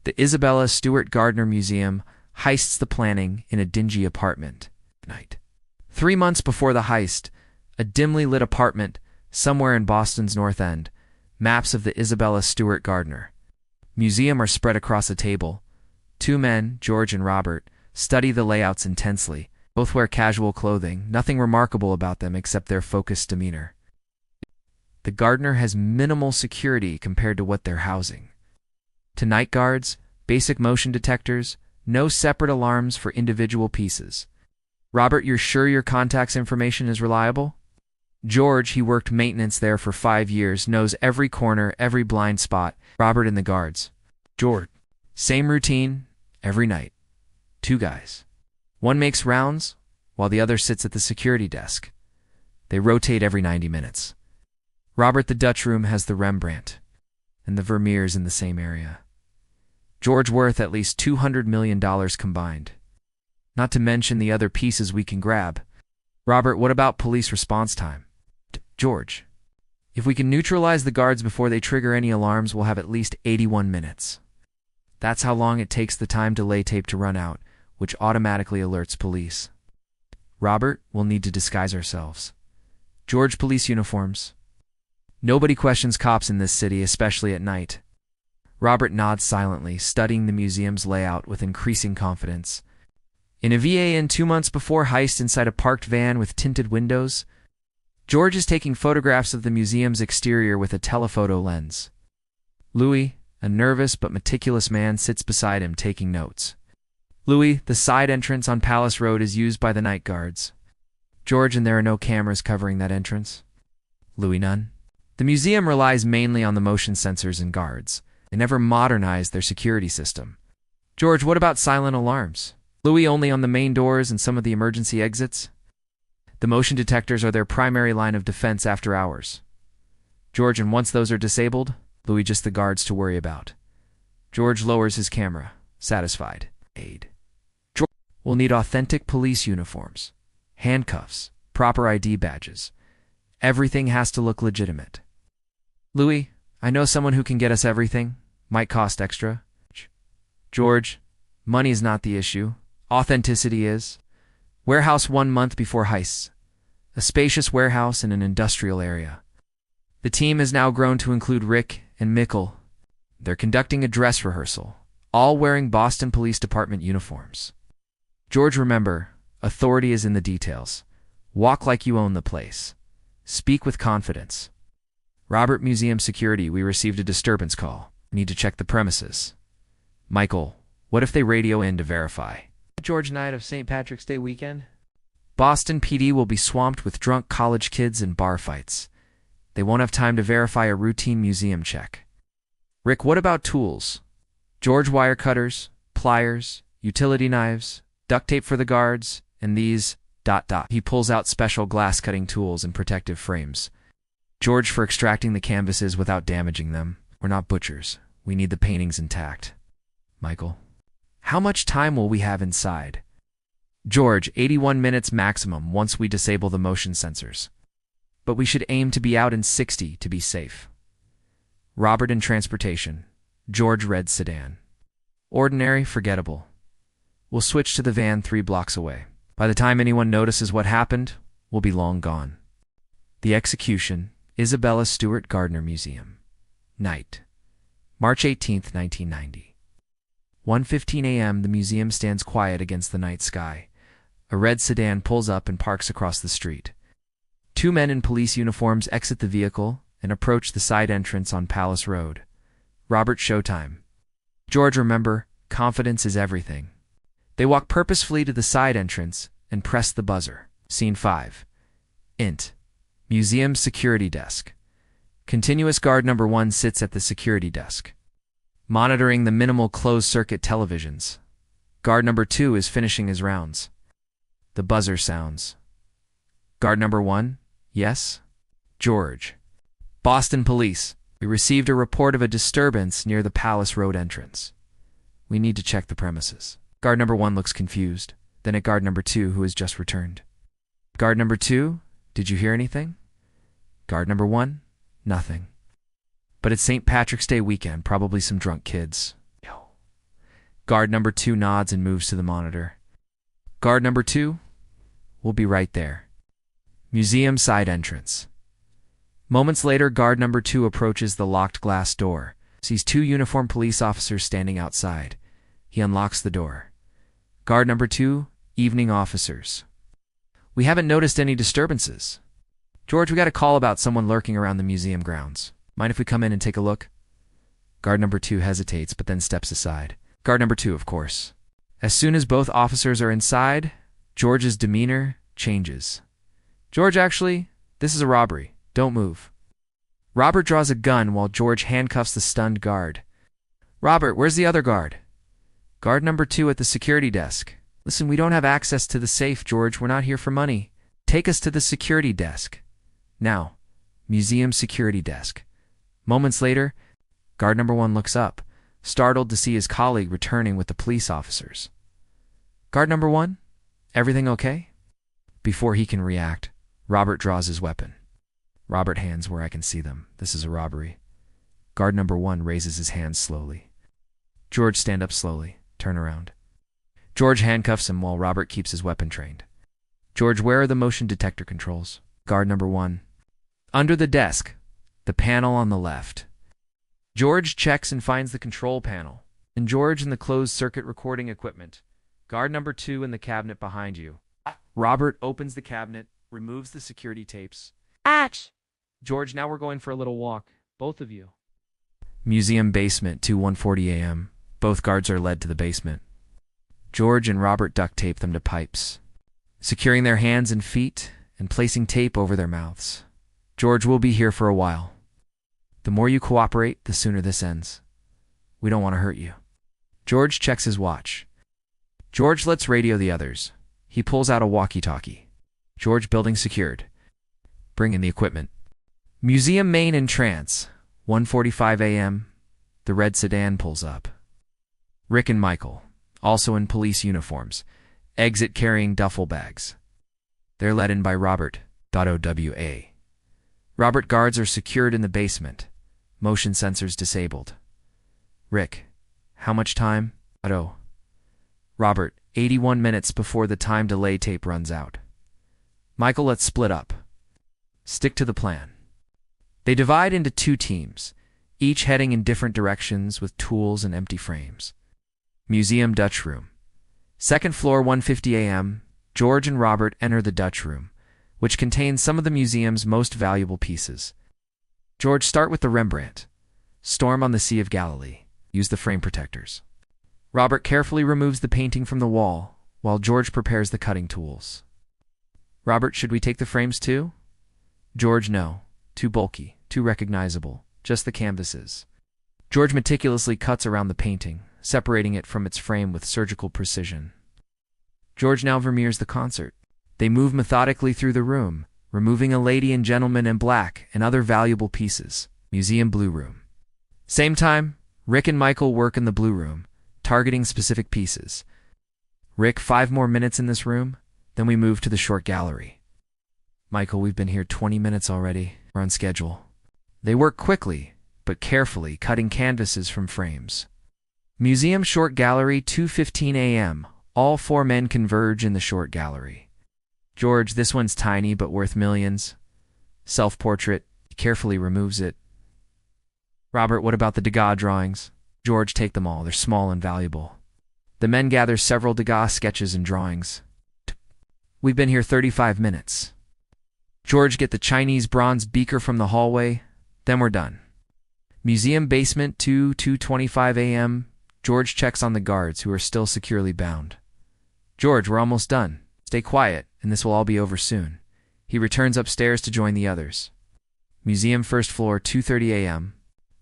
The Isabella Stewart Gardner Museum heists the planning in a dingy apartment. Night. 3 months before the heist, a dimly lit apartment somewhere in Boston's North End. Maps of the Isabella Stewart Gardner Museum are spread across a table. 2 men, George and Robert, study the layouts intensely. Both wear casual clothing, nothing remarkable about them except their focused demeanor. The Gardner has minimal security compared to what they're housing. To night guards, basic motion detectors, no separate alarms for individual pieces. Robert, you're sure your contact's information is reliable? George, he worked maintenance there for 5 years, knows every corner, every blind spot. Robert and the guards. George, same routine, every night. 2 guys. One makes rounds, while the other sits at the security desk. They rotate every 90 minutes. Robert, the Dutch room has the Rembrandt, and the Vermeers in the same area. George worth at least $200 million combined. Not to mention the other pieces we can grab. Robert, what about police response time? George, if we can neutralize the guards before they trigger any alarms, we'll have at least 81 minutes. That's how long it takes the time delay tape to run out, which automatically alerts police. Robert, we'll need to disguise ourselves. George, police uniforms. Nobody questions cops in this city, especially at night. Robert nods silently, studying the museum's layout with increasing confidence. In a VAN 2 months before heist inside a parked van with tinted windows, George is taking photographs of the museum's exterior with a telephoto lens. Louis, a nervous but meticulous man, sits beside him taking notes. Louis, the side entrance on Palace Road is used by the night guards. George, and there are no cameras covering that entrance. Louis, none. The museum relies mainly on the motion sensors and guards. They never modernized their security system. George, what about silent alarms? Louis, only on the main doors and some of the emergency exits. The motion detectors are their primary line of defense after hours. George, and once those are disabled, Louis, just the guards to worry about. George lowers his camera, satisfied. Aid. George, we'll need authentic police uniforms, handcuffs, proper ID badges. Everything has to look legitimate. Louis, I know someone who can get us everything. Might cost extra. George, money is not the issue. Authenticity is. Warehouse 1 month before heists. A spacious warehouse in an industrial area. The team has now grown to include Rick and Mikkel. They're conducting a dress rehearsal, all wearing Boston Police Department uniforms. George, remember, authority is in the details. Walk like you own the place. Speak with confidence. Robert, Museum Security, we received a disturbance call. Need to check the premises. Michael, what if they radio in to verify? George, night of St. Patrick's Day weekend? Boston PD will be swamped with drunk college kids and bar fights. They won't have time to verify a routine museum check. Rick, what about tools? George, wire cutters, pliers, utility knives, duct tape for the guards, and these... ... He pulls out special glass-cutting tools and protective frames. George, for extracting the canvases without damaging them. We're not butchers. We need the paintings intact. Michael, how much time will we have inside? George, 81 minutes maximum once we disable the motion sensors. But we should aim to be out in 60 to be safe. Robert, in transportation. George, red sedan. Ordinary, forgettable. We'll switch to the van 3 blocks away. By the time anyone notices what happened, we'll be long gone. The execution, Isabella Stewart Gardner Museum. Night. March 18, 1990. 1:15 a.m. The museum stands quiet against the night sky. A red sedan pulls up and parks across the street. 2 men in police uniforms exit the vehicle and approach the side entrance on Palace Road. Robert, showtime. George, remember, confidence is everything. They walk purposefully to the side entrance and press the buzzer. Scene 5. Int. Museum security desk. Continuous guard number 1 sits at the security desk, monitoring the minimal closed-circuit televisions. Guard number 2 is finishing his rounds. The buzzer sounds. Guard number 1, yes? George. Boston Police. We received a report of a disturbance near the Palace Road entrance. We need to check the premises. Guard number 1 looks confused, then at guard number 2, who has just returned. Guard number 2, did you hear anything? Guard number 1, nothing. But it's St. Patrick's Day weekend, probably some drunk kids. Guard number 2 nods and moves to the monitor. Guard number 2, we'll be right there. Museum side entrance. Moments later, guard number 2 approaches the locked glass door, sees 2 uniformed police officers standing outside. He unlocks the door. Guard number 2, evening officers. We haven't noticed any disturbances. George, we got a call about someone lurking around the museum grounds. Mind if we come in and take a look? Guard number 2 hesitates, but then steps aside. Guard number 2, of course. As soon as both officers are inside, George's demeanor changes. George, actually, this is a robbery. Don't move. Robert draws a gun while George handcuffs the stunned guard. Robert, where's the other guard? Guard number 2 at the security desk. Listen, we don't have access to the safe, George. We're not here for money. Take us to the security desk. Now, museum security desk. Moments later, guard number 1 looks up, startled to see his colleague returning with the police officers. Guard number 1, everything okay? Before he can react, Robert draws his weapon. Robert, hands where I can see them. This is a robbery. Guard number 1 raises his hands slowly. George, stand up slowly. Turn around. George handcuffs him while Robert keeps his weapon trained. George, where are the motion detector controls? Guard number 1. Under the desk. The panel on the left. George checks and finds the control panel. And George in the closed-circuit recording equipment. Guard number 2 in the cabinet behind you. Robert opens the cabinet, removes the security tapes. Atch! George, now we're going for a little walk. Both of you. Museum basement, 1:40 a.m. Both guards are led to the basement. George and Robert duct tape them to pipes, securing their hands and feet and placing tape over their mouths. George, will be here for a while. The more you cooperate, the sooner this ends. We don't want to hurt you. George checks his watch. George lets radio the others. He pulls out a walkie-talkie. George, building secured. Bring in the equipment. Museum main entrance, 1:45 a.m. The red sedan pulls up. Rick and Michael, also in police uniforms, exit carrying duffel bags. They're led in by Robert, OWA. Robert, guards are secured in the basement. Motion sensors disabled. Rick, how much time? Otto. Robert, 81 minutes before the time delay tape runs out. Michael, let's split up. Stick to the plan. They divide into 2 teams, each heading in different directions with tools and empty frames. Museum Dutch Room. Second floor, 1:50 a.m. George and Robert enter the Dutch Room, which contains some of the museum's most valuable pieces. George, start with the Rembrandt. Storm on the Sea of Galilee. Use the frame protectors. Robert carefully removes the painting from the wall, while George prepares the cutting tools. Robert, should we take the frames too? George, no. Too bulky, too recognizable. Just the canvases. George meticulously cuts around the painting, separating it from its frame with surgical precision. George, now Vermeer's The Concert. They move methodically through the room, removing a lady and gentleman in black and other valuable pieces. Museum Blue Room. Same time, Rick and Michael work in the Blue Room, targeting specific pieces. Rick, 5 more minutes in this room, then we move to the short gallery. Michael, we've been here 20 minutes already. We're on schedule. They work quickly, but carefully, cutting canvases from frames. Museum Short Gallery, 2:15 a.m. All 4 men converge in the short gallery. George, this one's tiny but worth millions. Self-portrait. He carefully removes it. Robert, what about the Degas drawings? George, take them all. They're small and valuable. The men gather several Degas sketches and drawings. We've been here 35 minutes. George, get the Chinese bronze beaker from the hallway. Then we're done. Museum basement, 2:25 a.m. George checks on the guards, who are still securely bound. George, we're almost done. Stay quiet, and this will all be over soon. He returns upstairs to join the others. Museum first floor, 2:30 a.m.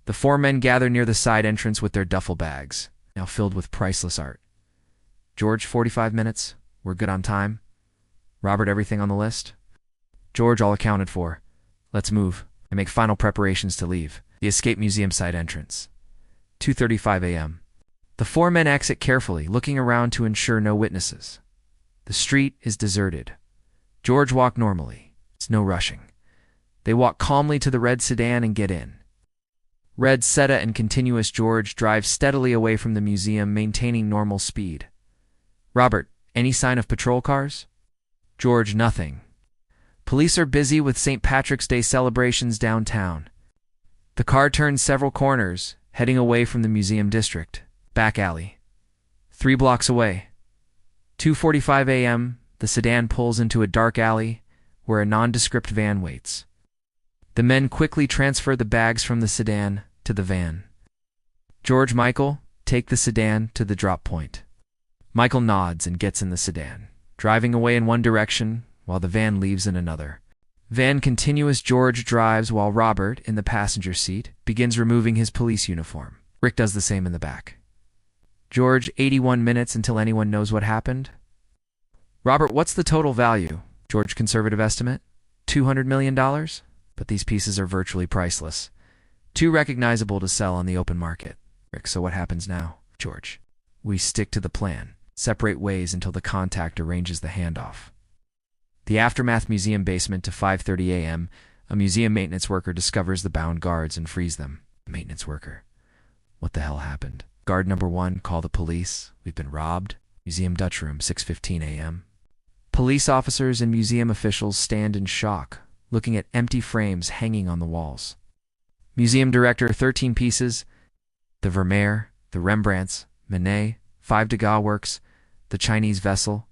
The 4 men gather near the side entrance with their duffel bags, now filled with priceless art. George, 45 minutes. We're good on time. Robert, everything on the list? George, all accounted for. Let's move and make final preparations to leave. The escape museum side entrance. 2:35 a.m. The 4 men exit carefully, looking around to ensure no witnesses. The street is deserted. George walked normally. It's no rushing. They walk calmly to the red sedan and get in. Red Seta and continuous George drive steadily away from the museum, maintaining normal speed. Robert, any sign of patrol cars? George, nothing. Police are busy with St. Patrick's Day celebrations downtown. The car turns several corners, heading away from the museum district. Back alley. 3 blocks away. 2:45 a.m., the sedan pulls into a dark alley where a nondescript van waits. The men quickly transfer the bags from the sedan to the van. George, Michael, take the sedan to the drop point. Michael nods and gets in the sedan, driving away in one direction while the van leaves in another. Van continuous George drives while Robert, in the passenger seat, begins removing his police uniform. Rick does the same in the back. George, 81 minutes until anyone knows what happened. Robert, what's the total value? George, conservative estimate? $200 million? But these pieces are virtually priceless. Too recognizable to sell on the open market. Rick, so what happens now? George, we stick to the plan. Separate ways until the contact arranges the handoff. The Aftermath Museum basement to 5:30 a.m., a museum maintenance worker discovers the bound guards and frees them. Maintenance worker. What the hell happened? Guard number 1, call the police. We've been robbed. Museum Dutch room, 6:15 a.m. Police officers and museum officials stand in shock, looking at empty frames hanging on the walls. Museum director, 13 pieces. The Vermeer, the Rembrandts, Manet, 5 Degas works, the Chinese vessel.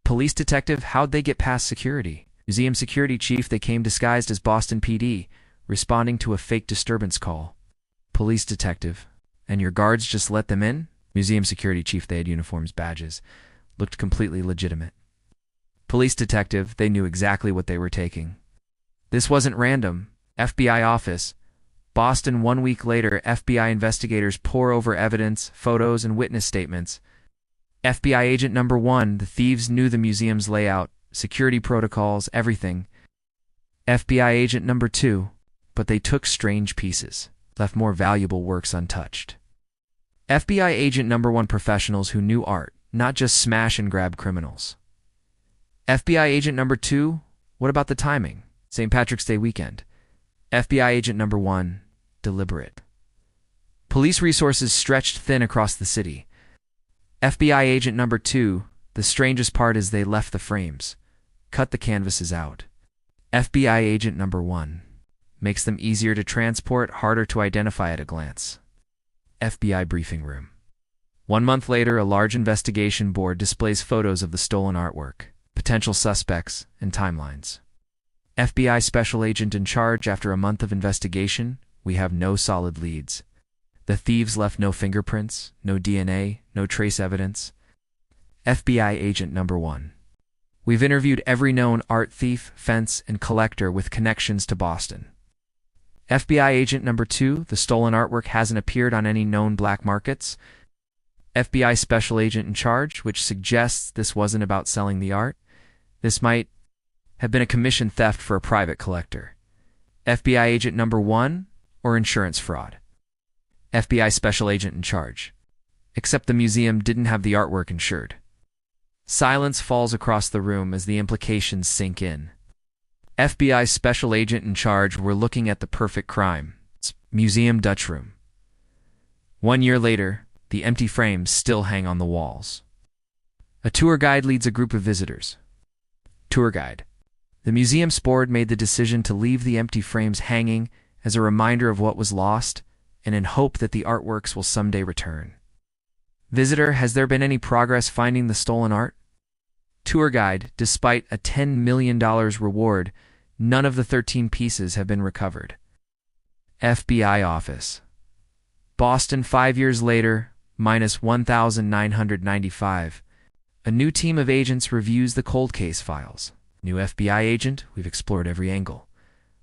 Police detective, how'd they get past security? Museum security chief, they came disguised as Boston PD, responding to a fake disturbance call. Police detective, and your guards just let them in? Museum security chief, they had uniforms, badges, looked completely legitimate. Police detective, they knew exactly what they were taking. This wasn't random. FBI office. Boston 1 week later, FBI investigators pore over evidence, photos, and witness statements. FBI agent number 1, the thieves knew the museum's layout, security protocols, everything. FBI agent number 2, but they took strange pieces, left more valuable works untouched. FBI agent number 1, professionals who knew art, not just smash and grab criminals. FBI agent number 2, what about the timing? St. Patrick's Day weekend. FBI agent number 1, deliberate. Police resources stretched thin across the city. FBI agent number 2, the strangest part is they left the frames, cut the canvases out. FBI agent number 1, makes them easier to transport, harder to identify at a glance. FBI briefing room. 1 month later, a large investigation board displays photos of the stolen artwork, potential suspects, and timelines. FBI special agent in charge, after a month of investigation, we have no solid leads. The thieves left no fingerprints, no DNA, no trace evidence. FBI agent number 1. We've interviewed every known art thief, fence, and collector with connections to Boston. FBI agent number 2, the stolen artwork hasn't appeared on any known black markets. FBI special agent in charge, which suggests this wasn't about selling the art. This might have been a commission theft for a private collector. FBI agent number 1, or insurance fraud. FBI special agent in charge. Except the museum didn't have the artwork insured. Silence falls across the room as the implications sink in. FBI special agent in charge, we're looking at the perfect crime. It's Museum Dutch room. 1 year later, the empty frames still hang on the walls. A tour guide leads a group of visitors. Tour guide. The museum's board made the decision to leave the empty frames hanging as a reminder of what was lost and in hope that the artworks will someday return. Visitor, has there been any progress finding the stolen art? Tour guide, despite a $10 million reward, none of the 13 pieces have been recovered. FBI office. Boston 5 years later, minus 1,995. A new team of agents reviews the cold case files. New FBI agent, we've explored every angle.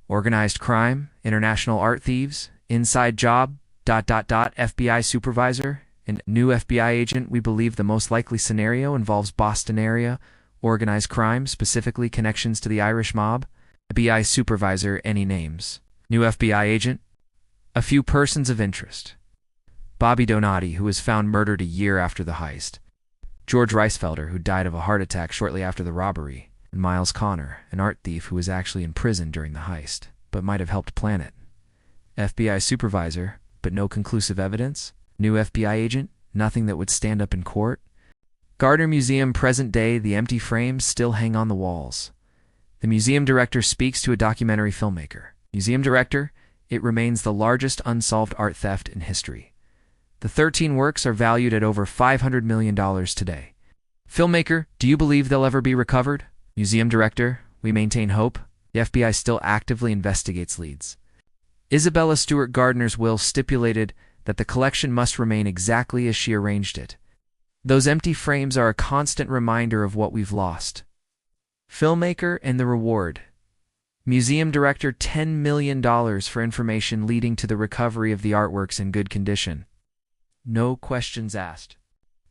Organized crime, international art thieves, inside job, ... FBI supervisor, and new FBI agent, we believe the most likely scenario involves Boston area, organized crime, specifically connections to the Irish mob. FBI supervisor, any names? New FBI agent? A few persons of interest. Bobby Donati, who was found murdered a year after the heist. George Reisfelder, who died of a heart attack shortly after the robbery. And Miles Connor, an art thief who was actually in prison during the heist, but might have helped plan it. FBI supervisor, but no conclusive evidence. New FBI agent, nothing that would stand up in court. Gardner Museum, present day, the empty frames still hang on the walls. The museum director speaks to a documentary filmmaker. Museum director, it remains the largest unsolved art theft in history. The 13 works are valued at over $500 million today. Filmmaker, do you believe they'll ever be recovered? Museum director, we maintain hope. The FBI still actively investigates leads. Isabella Stewart Gardner's will stipulated that the collection must remain exactly as she arranged it. Those empty frames are a constant reminder of what we've lost. Filmmaker and the reward. Museum director, $10 million for information leading to the recovery of the artworks in good condition. No questions asked.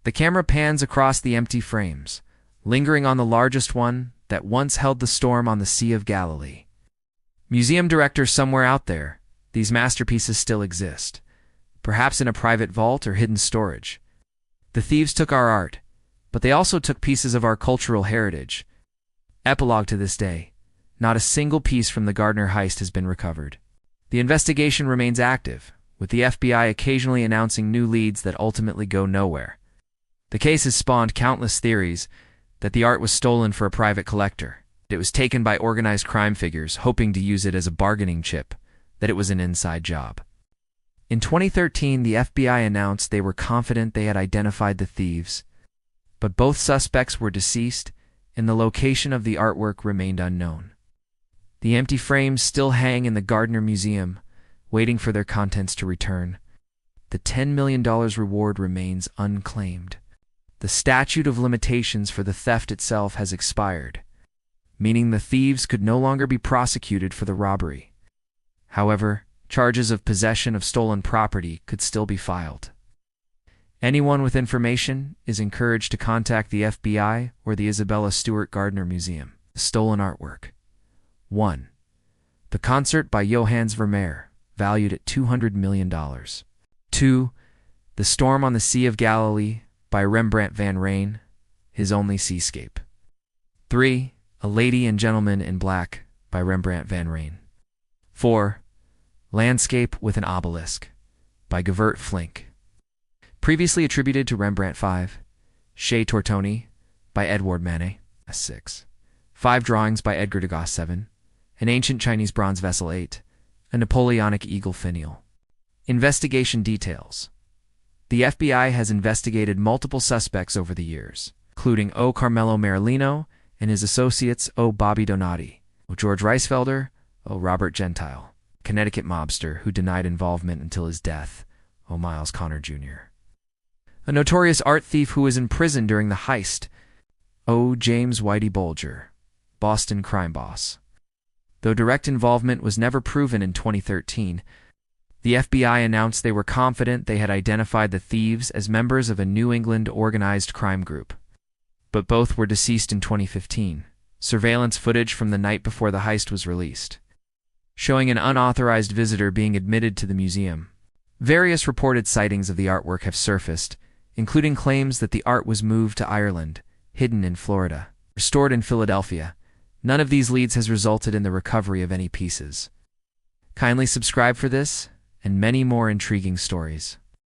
The camera pans across the empty frames, lingering on the largest one that once held the storm on the Sea of Galilee. Museum director, somewhere out there, these masterpieces still exist, perhaps in a private vault or hidden storage. The thieves took our art, but they also took pieces of our cultural heritage. Epilogue to this day, not a single piece from the Gardner heist has been recovered. The investigation remains active, with the FBI occasionally announcing new leads that ultimately go nowhere. The case has spawned countless theories that the art was stolen for a private collector, that it was taken by organized crime figures hoping to use it as a bargaining chip, that it was an inside job. In 2013, the FBI announced they were confident they had identified the thieves, but both suspects were deceased and the location of the artwork remained unknown. The empty frames still hang in the Gardner Museum, waiting for their contents to return. The $10 million reward remains unclaimed. The statute of limitations for the theft itself has expired, meaning the thieves could no longer be prosecuted for the robbery. However, charges of possession of stolen property could still be filed. Anyone with information is encouraged to contact the FBI or the Isabella Stewart Gardner Museum. The stolen artwork. 1. The concert by Johannes Vermeer, valued at $200 million. 2. The Storm on the Sea of Galilee by Rembrandt van Rijn, his only seascape. 3. A Lady and Gentleman in Black by Rembrandt van Rijn. 4. Landscape with an Obelisk by Govert Flinck. Previously attributed to Rembrandt. 5. Chez Tortoni by Edouard Manet. 6. 5 Drawings by Edgar Degas. 7. An Ancient Chinese Bronze Vessel. 8. A Napoleonic Eagle Finial. Investigation details. The FBI has investigated multiple suspects over the years, including O. Carmelo Marilino and his associates O. Bobby Donati, O. George Reisfelder, O. Robert Gentile, Connecticut mobster who denied involvement until his death, O. Miles Connor Jr. A notorious art thief who was in prison during the heist, O. James Whitey Bulger, Boston crime boss. Though direct involvement was never proven in 2013, the FBI announced they were confident they had identified the thieves as members of a New England organized crime group. But both were deceased in 2015. Surveillance footage from the night before the heist was released, showing an unauthorized visitor being admitted to the museum. Various reported sightings of the artwork have surfaced, including claims that the art was moved to Ireland, hidden in Florida, restored in Philadelphia. None of these leads has resulted in the recovery of any pieces. Kindly subscribe for this and many more intriguing stories.